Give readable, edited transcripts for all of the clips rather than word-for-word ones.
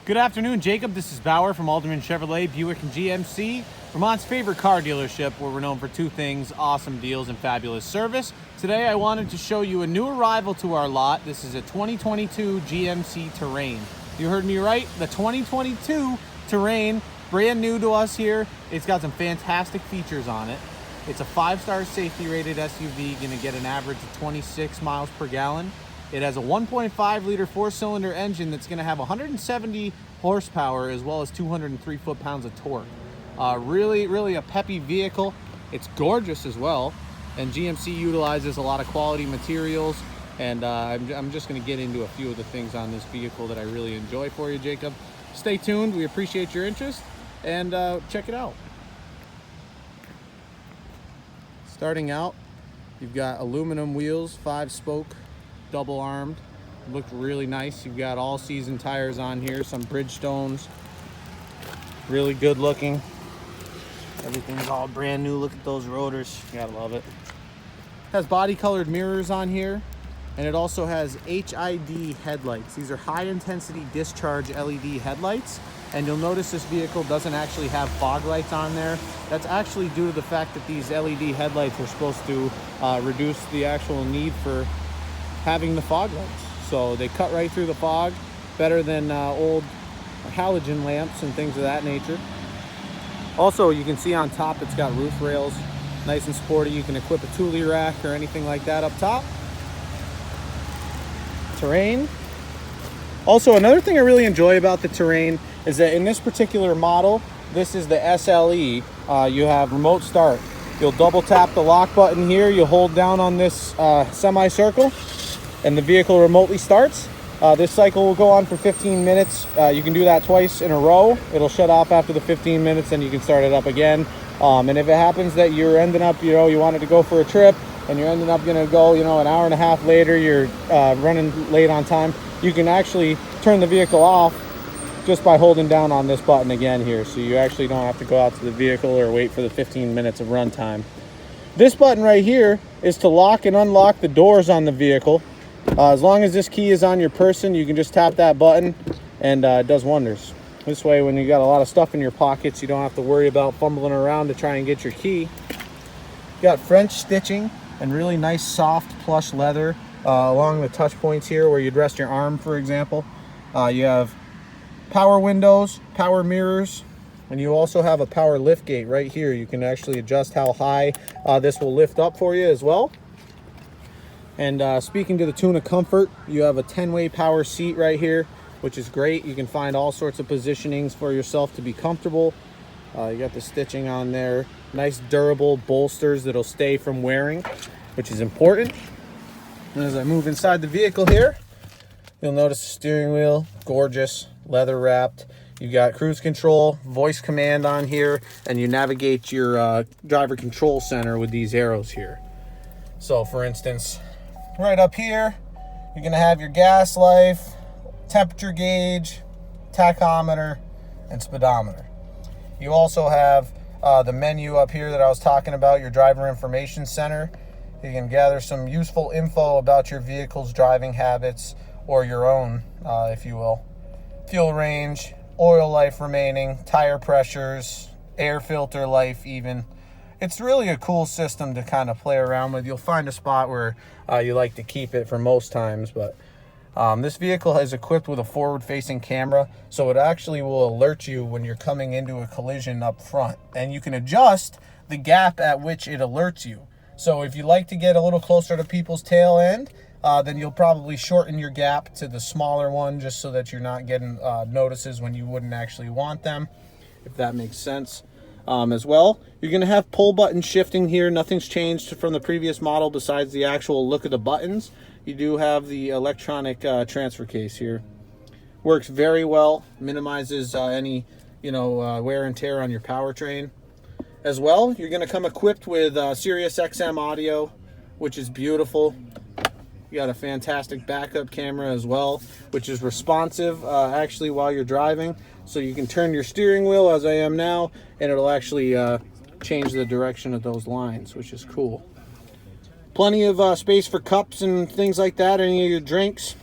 Good afternoon, Jacob. This is Bauer from Alderman Chevrolet, Buick and GMC, Vermont's favorite car dealership, where we're known for two things: awesome deals and fabulous service. Today I wanted to show you a new arrival to our lot. This is a 2022 GMC Terrain. You heard me right, the 2022 Terrain, brand new to us here. It's got some fantastic features on it. It's a 5-star safety rated SUV, gonna get an average of 26 miles per gallon. It has a 1.5 liter 4-cylinder engine that's gonna have 170 horsepower as well as 203 foot-pounds of torque. Really a peppy vehicle. It's gorgeous as well, and GMC utilizes a lot of quality materials, and I'm just gonna get into a few of the things on this vehicle that I really enjoy for you, Jacob. Stay tuned, we appreciate your interest, and check it out. Starting out, you've got aluminum wheels, 5-spoke, double armed. Looked really nice. You've got all season tires on here, some Bridgestones. Really good looking. Everything's all brand new. Look at those rotors. You gotta love it. Has body colored mirrors on here, and it also has HID headlights. These are high intensity discharge LED headlights, and you'll notice this vehicle doesn't actually have fog lights on there. That's actually due to the fact that these LED headlights are supposed to reduce the actual need for having the fog lights. So they cut right through the fog, better than old halogen lamps and things of that nature. Also, you can see on top it's got roof rails, nice and sporty. You can equip a Thule rack or anything like that up top. Terrain. Also, another thing I really enjoy about the Terrain is that in this particular model, this is the SLE, you have remote start. You'll double tap the lock button here, you'll hold down on this semicircle, and the vehicle remotely starts. This cycle will go on for 15 minutes. You can do that twice in a row. It'll shut off after the 15 minutes, and you can start it up again. And if it happens that you're ending up, you wanted to go for a trip, and you're ending up gonna go, an hour and a half later, you're running late on time, you can actually turn the vehicle off just by holding down on this button again here. So you actually don't have to go out to the vehicle or wait for the 15 minutes of run time. This button right here is to lock and unlock the doors on the vehicle. As long as this key is on your person, you can just tap that button, and it does wonders. This way, when you got a lot of stuff in your pockets, you don't have to worry about fumbling around to try and get your key. You got French stitching and really nice soft plush leather along the touch points here where you'd rest your arm, for example. You have power windows, power mirrors, and you also have a power lift gate right here. You can actually adjust how high this will lift up for you as well. And speaking to the tune of comfort, you have a 10-way power seat right here, which is great. You can find all sorts of positionings for yourself to be comfortable. You got the stitching on there. Nice durable bolsters that'll stay from wearing, which is important. And as I move inside the vehicle here, you'll notice the steering wheel, gorgeous, leather wrapped. You got cruise control, voice command on here, and you navigate your driver control center with these arrows here. So for instance, right up here, you're gonna have your gas life, temperature gauge, tachometer, and speedometer. You also have the menu up here that I was talking about, your driver information center. You can gather some useful info about your vehicle's driving habits, or your own, if you will. Fuel range, oil life remaining, tire pressures, air filter life even. It's really a cool system to kind of play around with. You'll find a spot where you like to keep it for most times, but this vehicle is equipped with a forward-facing camera, so it actually will alert you when you're coming into a collision up front, and you can adjust the gap at which it alerts you. So if you like to get a little closer to people's tail end, then you'll probably shorten your gap to the smaller one, just so that you're not getting notices when you wouldn't actually want them, if that makes sense. As well, you're going to have pull button shifting here. Nothing's changed from the previous model besides the actual look of the buttons. You do have the electronic transfer case here. Works very well, minimizes any wear and tear on your powertrain. As well, you're going to come equipped with Sirius XM audio, which is beautiful. You got a fantastic backup camera as well, which is responsive actually while you're driving. So you can turn your steering wheel, as I am now, and it'll actually change the direction of those lines, which is cool. Plenty of space for cups and things like that, any of your drinks.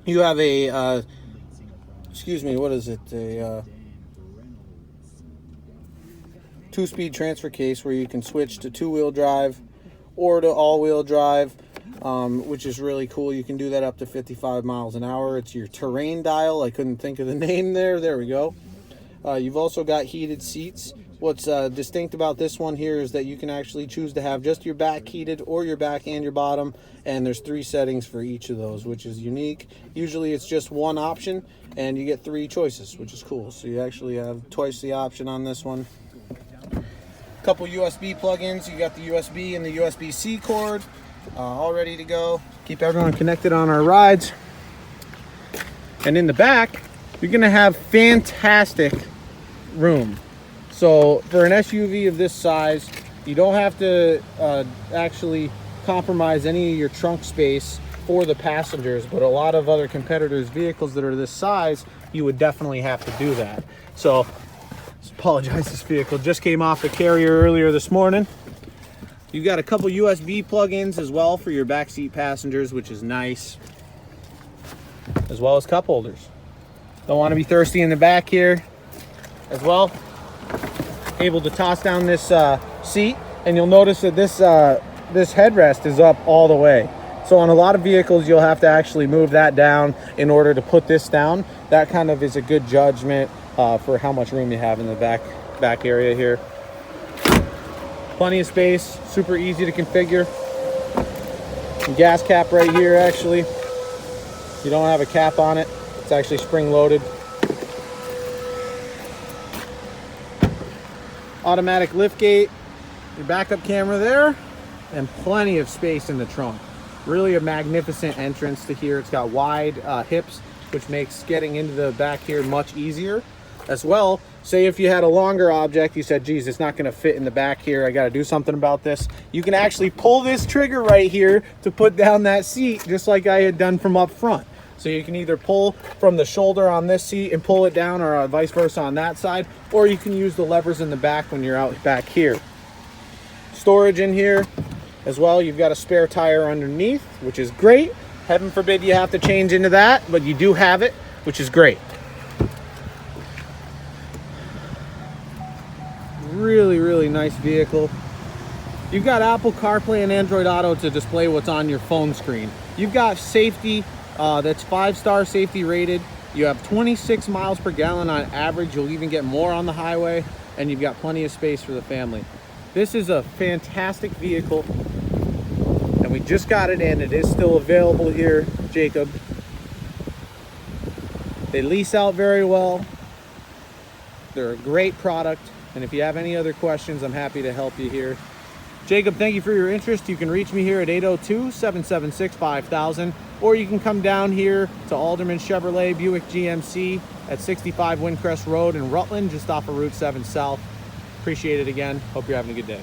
You have a excuse me, what is it? A 2-speed transfer case where you can switch to 2-wheel drive or to all-wheel drive, which is really cool. You can do that up to 55 miles an hour. It's your Terrain dial. I couldn't think of the name there. There we go. You've also got heated seats. What's distinct about this one here is that you can actually choose to have just your back heated or your back and your bottom, and there's 3 settings for each of those, which is unique. Usually it's just one option and you get 3 choices, which is cool. So you actually have twice the option on this one. Couple USB plugins. You got the USB and the USB-C cord all ready to go. Keep everyone connected on our rides. And in the back, you're gonna have fantastic room. So for an SUV of this size, you don't have to actually compromise any of your trunk space for the passengers, but a lot of other competitors' vehicles that are this size, you would definitely have to do that. So, apologize, this vehicle just came off the carrier earlier this morning. You've got a couple USB plug-ins as well for your backseat passengers, which is nice, as well as cup holders. Don't want to be thirsty in the back here as well. Able to toss down this seat, and you'll notice that this headrest is up all the way. So on a lot of vehicles, you'll have to actually move that down in order to put this down. That kind of is a good judgment for how much room you have in the back area here. Plenty of space, super easy to configure. Gas cap right here, actually. You don't have a cap on it. It's actually spring-loaded. Automatic lift gate, your backup camera there, and plenty of space in the trunk. Really a magnificent entrance to here. It's got wide hips, which makes getting into the back here much easier. As well, say if you had a longer object, you said, geez, it's not gonna fit in the back here, I gotta do something about this. You can actually pull this trigger right here to put down that seat, just like I had done from up front. So you can either pull from the shoulder on this seat and pull it down, or vice versa on that side, or you can use the levers in the back when you're out back here. Storage in here as well. You've got a spare tire underneath, which is great. Heaven forbid you have to change into that, but you do have it, which is great. Really, really nice vehicle. You've got Apple CarPlay and Android Auto to display what's on your phone screen. You've got safety. That's 5-star safety rated. You have 26 miles per gallon on average. You'll even get more on the highway, and you've got plenty of space for the family. This is a fantastic vehicle, and we just got it in. It is still available here, Jacob. They lease out very well. They're a great product, and if you have any other questions, I'm happy to help you here. Jacob, thank you for your interest. You can reach me here at 802-776-5000, or you can come down here to Alderman Chevrolet Buick GMC at 65 Windcrest Road in Rutland, just off of Route 7 South. Appreciate it again. Hope you're having a good day.